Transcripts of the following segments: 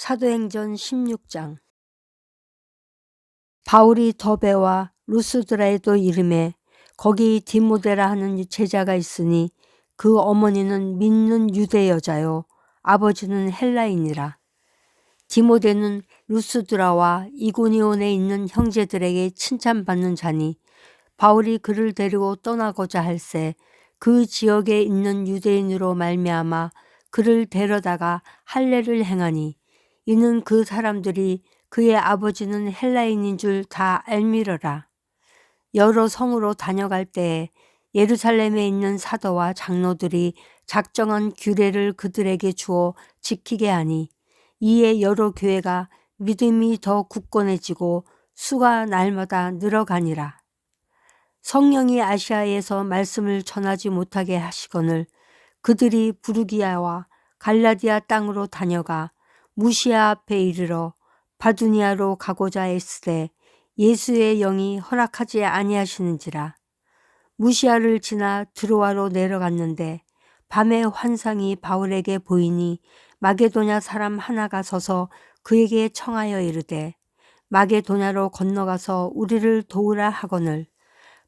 사도행전 16장. 바울이 더베와 루스드라에도 이름에 거기 디모데라 하는 제자가 있으니 그 어머니는 믿는 유대 여자요 아버지는 헬라인이라. 디모데는 루스드라와 이고니온에 있는 형제들에게 칭찬받는 자니 바울이 그를 데리고 떠나고자 할새 그 지역에 있는 유대인으로 말미암아 그를 데려다가 할례를 행하니 이는 그 사람들이 그의 아버지는 헬라인인 줄 다 알미러라. 여러 성으로 다녀갈 때에 예루살렘에 있는 사도와 장로들이 작정한 규례를 그들에게 주어 지키게 하니 이에 여러 교회가 믿음이 더 굳건해지고 수가 날마다 늘어가니라. 성령이 아시아에서 말씀을 전하지 못하게 하시거늘 그들이 부르기아와 갈라디아 땅으로 다녀가 무시아 앞에 이르러 바두니아로 가고자 했으되 예수의 영이 허락하지 아니하시는지라. 무시아를 지나 드로아로 내려갔는데 밤에 환상이 바울에게 보이니 마게도냐 사람 하나가 서서 그에게 청하여 이르되 마게도냐로 건너가서 우리를 도우라 하거늘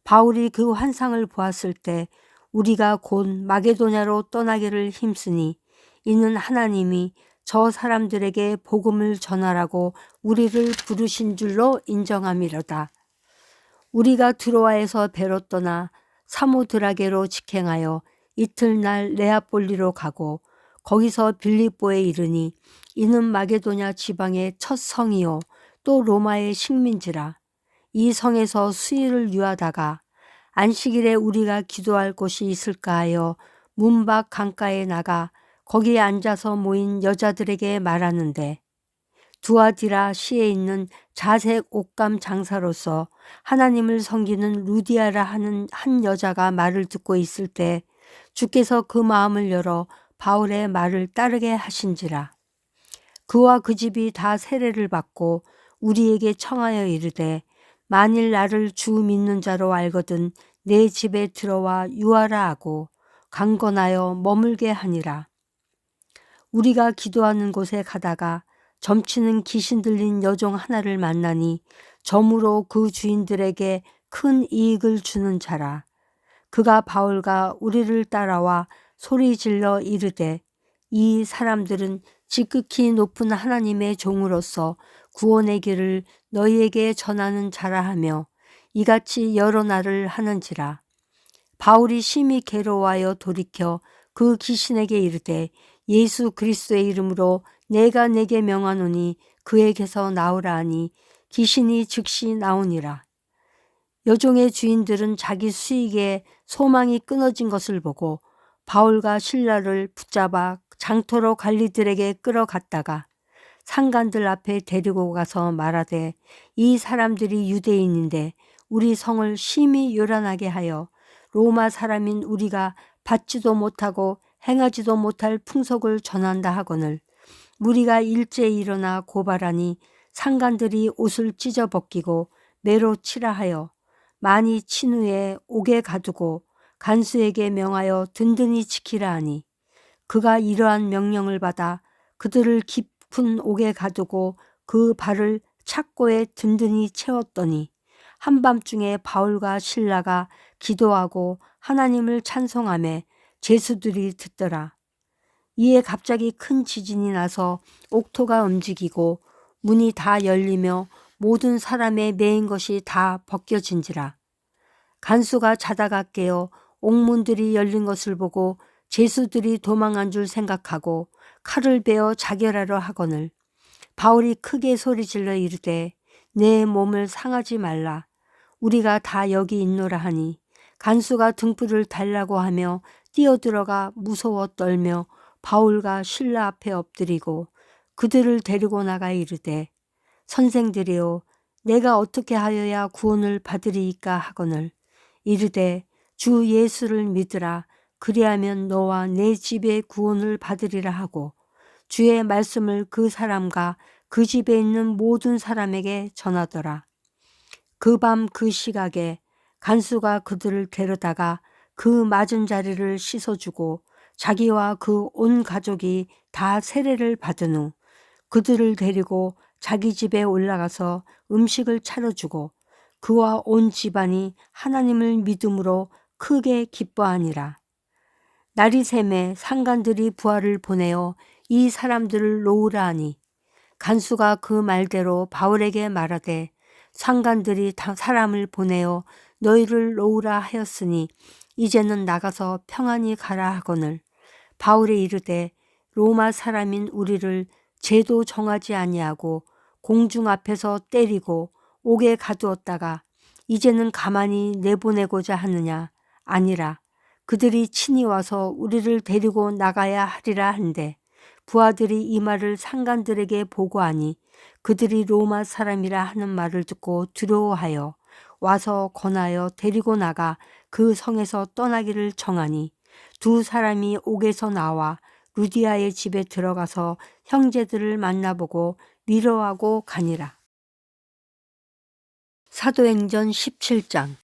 바울이 그 환상을 보았을 때 우리가 곧 마게도냐로 떠나기를 힘쓰니 이는 하나님이 저 사람들에게 복음을 전하라고 우리를 부르신 줄로 인정함이로다. 우리가 드로아에서 배로 떠나 사모드라게로 직행하여 이틀날 네아폴리로 가고 거기서 빌립보에 이르니 이는 마게도냐 지방의 첫 성이요 또 로마의 식민지라. 이 성에서 수일을 유하다가 안식일에 우리가 기도할 곳이 있을까 하여 문 밖 강가에 나가 거기에 앉아서 모인 여자들에게 말하는데 두아디라 시에 있는 자색 옷감 장사로서 하나님을 섬기는 루디아라 하는 한 여자가 말을 듣고 있을 때 주께서 그 마음을 열어 바울의 말을 따르게 하신지라. 그와 그 집이 다 세례를 받고 우리에게 청하여 이르되 만일 나를 주 믿는 자로 알거든 내 집에 들어와 유하라 하고 강건하여 머물게 하니라. 우리가 기도하는 곳에 가다가 점치는 귀신 들린 여종 하나를 만나니 점으로 그 주인들에게 큰 이익을 주는 자라. 그가 바울과 우리를 따라와 소리 질러 이르되 이 사람들은 지극히 높은 하나님의 종으로서 구원의 길을 너희에게 전하는 자라 하며 이같이 여러 날을 하는지라. 바울이 심히 괴로워하여 돌이켜 그 귀신에게 이르되 예수 그리스도의 이름으로 내가 내게 명하노니 그에게서 나오라 하니 귀신이 즉시 나오니라. 여종의 주인들은 자기 수익에 소망이 끊어진 것을 보고 바울과 실라를 붙잡아 장터로 관리들에게 끌어갔다가 상관들 앞에 데리고 가서 말하되 이 사람들이 유대인인데 우리 성을 심히 요란하게 하여 로마 사람인 우리가 받지도 못하고 행하지도 못할 풍속을 전한다 하거늘 무리가 일제히 일어나 고발하니 상관들이 옷을 찢어 벗기고 매로 치라 하여 많이 친 후에 옥에 가두고 간수에게 명하여 든든히 지키라 하니 그가 이러한 명령을 받아 그들을 깊은 옥에 가두고 그 발을 착고에 든든히 채웠더니 한밤중에 바울과 실라가 기도하고 하나님을 찬송하며 제수들이 듣더라. 이에 갑자기 큰 지진이 나서 옥토가 움직이고 문이 다 열리며 모든 사람의 매인 것이 다 벗겨진지라. 간수가 자다가 깨어 옥문들이 열린 것을 보고 제수들이 도망한 줄 생각하고 칼을 베어 자결하려 하거늘 바울이 크게 소리질러 이르되 내 몸을 상하지 말라. 우리가 다 여기 있노라 하니 간수가 등불을 달라고 하며 뛰어들어가 무서워 떨며 바울과 실라 앞에 엎드리고 그들을 데리고 나가 이르되 선생들이여 내가 어떻게 하여야 구원을 받으리이까 하거늘 이르되 주 예수를 믿으라. 그리하면 너와 내 집에 구원을 받으리라 하고 주의 말씀을 그 사람과 그 집에 있는 모든 사람에게 전하더라. 그 밤 그 시각에 간수가 그들을 데려다가 그 맞은 자리를 씻어주고 자기와 그 온 가족이 다 세례를 받은 후 그들을 데리고 자기 집에 올라가서 음식을 차려주고 그와 온 집안이 하나님을 믿음으로 크게 기뻐하니라. 날이 새매 상관들이 부하를 보내어 이 사람들을 놓으라 하니 간수가 그 말대로 바울에게 말하되 상관들이 다 사람을 보내어 너희를 놓으라 하였으니 이제는 나가서 평안히 가라 하거늘 바울이 이르되 로마 사람인 우리를 죄도 정하지 아니하고 공중 앞에서 때리고 옥에 가두었다가 이제는 가만히 내보내고자 하느냐. 아니라 그들이 친히 와서 우리를 데리고 나가야 하리라 한데 부하들이 이 말을 상관들에게 보고하니 그들이 로마 사람이라 하는 말을 듣고 두려워하여 와서 권하여 데리고 나가 그 성에서 떠나기를 정하니 두 사람이 옥에서 나와 루디아의 집에 들어가서 형제들을 만나보고 위로하고 가니라. 사도행전 17장.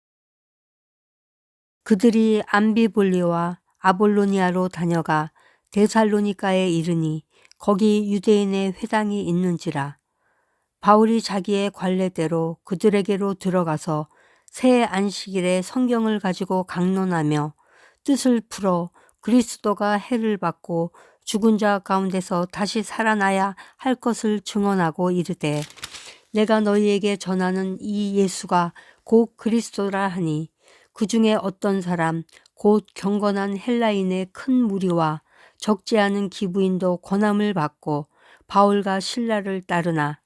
그들이 암비볼리와 아볼로니아로 다녀가 데살로니가에 이르니 거기 유대인의 회당이 있는지라. 바울이 자기의 관례대로 그들에게로 들어가서 새 안식일에 성경을 가지고 강론하며 뜻을 풀어 그리스도가 해를 받고 죽은 자 가운데서 다시 살아나야 할 것을 증언하고 이르되 내가 너희에게 전하는 이 예수가 곧 그리스도라 하니 그 중에 어떤 사람 곧 경건한 헬라인의 큰 무리와 적지 않은 기부인도 권함을 받고 바울과 신라를 따르나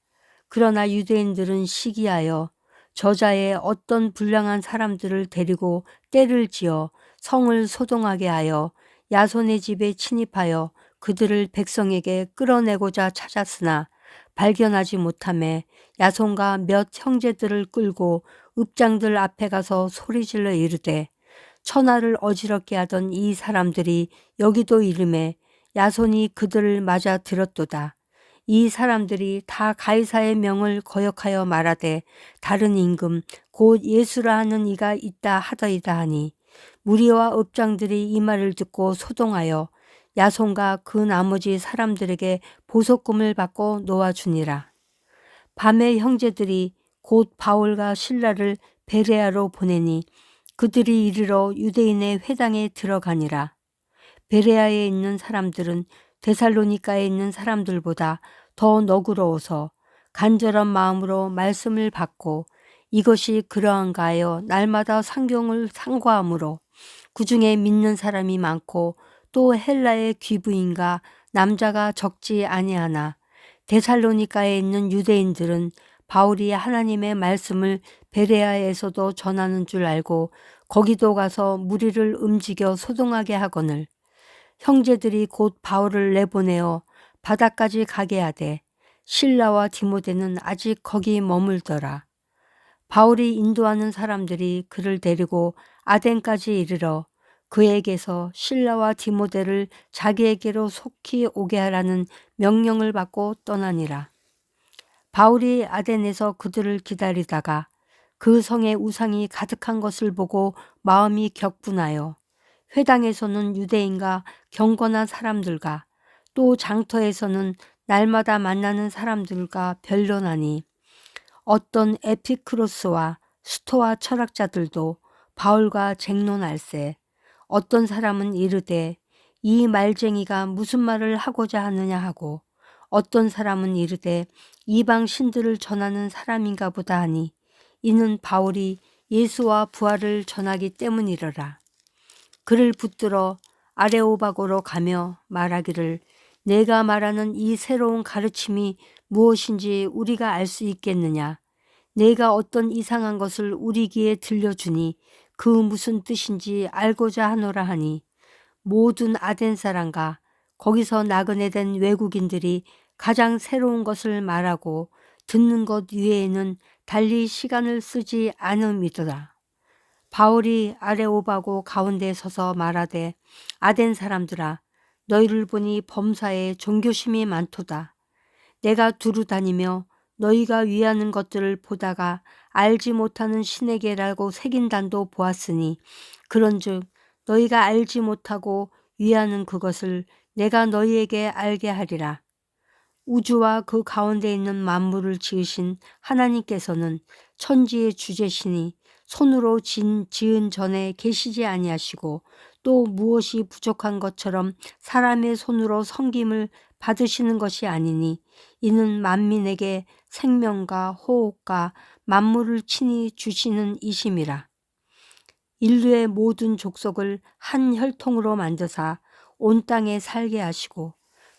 그러나 유대인들은 시기하여 저자의 어떤 불량한 사람들을 데리고 떼를 지어 성을 소동하게 하여 야손의 집에 침입하여 그들을 백성에게 끌어내고자 찾았으나 발견하지 못하매 야손과 몇 형제들을 끌고 읍장들 앞에 가서 소리질러 이르되 천하를 어지럽게 하던 이 사람들이 여기도 이름에 야손이 그들을 맞아 들었도다. 이 사람들이 다 가이사의 명을 거역하여 말하되 다른 임금 곧 예수라 하는 이가 있다 하더이다 하니 무리와 읍장들이 이 말을 듣고 소동하여 야손과 그 나머지 사람들에게 보석금을 받고 놓아주니라. 밤에 형제들이 곧 바울과 신라를 베레아로 보내니 그들이 이르러 유대인의 회당에 들어가니라. 베레아에 있는 사람들은 데살로니가에 있는 사람들보다 더 너그러워서 간절한 마음으로 말씀을 받고 이것이 그러한가 하여 날마다 상경을 상고하므로 그 중에 믿는 사람이 많고 또 헬라의 귀부인과 남자가 적지 아니하나 데살로니가에 있는 유대인들은 바울이 하나님의 말씀을 베레아에서도 전하는 줄 알고 거기도 가서 무리를 움직여 소동하게 하거늘 형제들이 곧 바울을 내보내어 바다까지 가게 하되 실라와 디모데는 아직 거기 머물더라. 바울이 인도하는 사람들이 그를 데리고 아덴까지 이르러 그에게서 실라와 디모데를 자기에게로 속히 오게 하라는 명령을 받고 떠나니라. 바울이 아덴에서 그들을 기다리다가 그 성에 우상이 가득한 것을 보고 마음이 격분하여 회당에서는 유대인과 경건한 사람들과 또 장터에서는 날마다 만나는 사람들과 변론하니 어떤 에피크로스와 스토아 철학자들도 바울과 쟁론할세 어떤 사람은 이르되 이 말쟁이가 무슨 말을 하고자 하느냐 하고 어떤 사람은 이르되 이방 신들을 전하는 사람인가 보다 하니 이는 바울이 예수와 부활을 전하기 때문이러라. 그를 붙들어 아레오바고로 가며 말하기를 내가 말하는 이 새로운 가르침이 무엇인지 우리가 알 수 있겠느냐. 내가 어떤 이상한 것을 우리 귀에 들려주니 그 무슨 뜻인지 알고자 하노라 하니 모든 아덴 사람과 거기서 나그네 된 외국인들이 가장 새로운 것을 말하고 듣는 것 외에는 달리 시간을 쓰지 않음이더라. 바울이 아레오바고 가운데 서서 말하되 아덴 사람들아 너희를 보니 범사에 종교심이 많도다. 내가 두루 다니며 너희가 위하는 것들을 보다가 알지 못하는 신에게라고 새긴단도 보았으니 그런즉 너희가 알지 못하고 위하는 그것을 내가 너희에게 알게 하리라. 우주와 그 가운데 있는 만물을 지으신 하나님께서는 천지의 주제시니 손으로 지은 전에 계시지 아니하시고 또 무엇이 부족한 것처럼 사람의 손으로 섬김을 받으시는 것이 아니니 이는 만민에게 생명과 호흡과 만물을 친히 주시는 이심이라. 인류의 모든 족속을 한 혈통으로 만드사 온 땅에 살게 하시고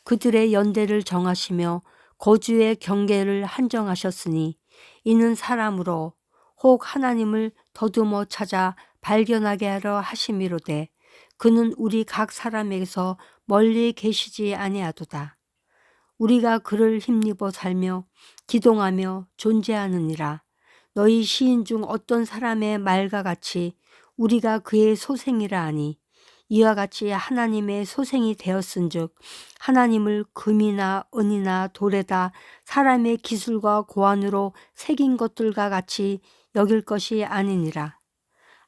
그들의 연대를 정하시며 거주의 경계를 한정하셨으니 이는 사람으로 혹 하나님을 더듬어 찾아 발견하게 하려 하심이로되 그는 우리 각 사람에게서 멀리 계시지 아니하도다. 우리가 그를 힘입어 살며 기동하며 존재하느니라. 너희 시인 중 어떤 사람의 말과 같이 우리가 그의 소생이라 하니 이와 같이 하나님의 소생이 되었은즉 하나님을 금이나 은이나 돌에다 사람의 기술과 고안으로 새긴 것들과 같이 여길 것이 아니니라.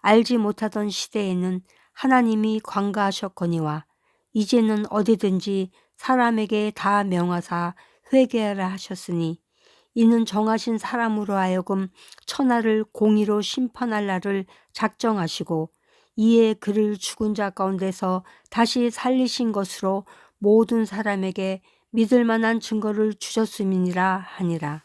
알지 못하던 시대에는 하나님이 관가하셨거니와 이제는 어디든지 사람에게 다 명하사 회개하라 하셨으니 이는 정하신 사람으로 하여금 천하를 공의로 심판할 날을 작정하시고 이에 그를 죽은 자 가운데서 다시 살리신 것으로 모든 사람에게 믿을 만한 증거를 주셨음이니라 하니라.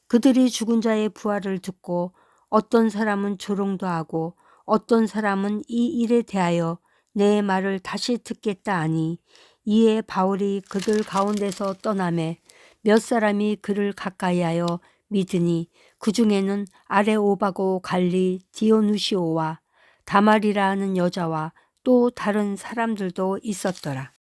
그들이 죽은 자의 부활을 듣고 어떤 사람은 조롱도 하고 어떤 사람은 이 일에 대하여 내 말을 다시 듣겠다 하니 이에 바울이 그들 가운데서 떠나매 몇 사람이 그를 가까이하여 믿으니 그 중에는 아레오바고 갈리 디오누시오와 다말이라 하는 여자와 또 다른 사람들도 있었더라.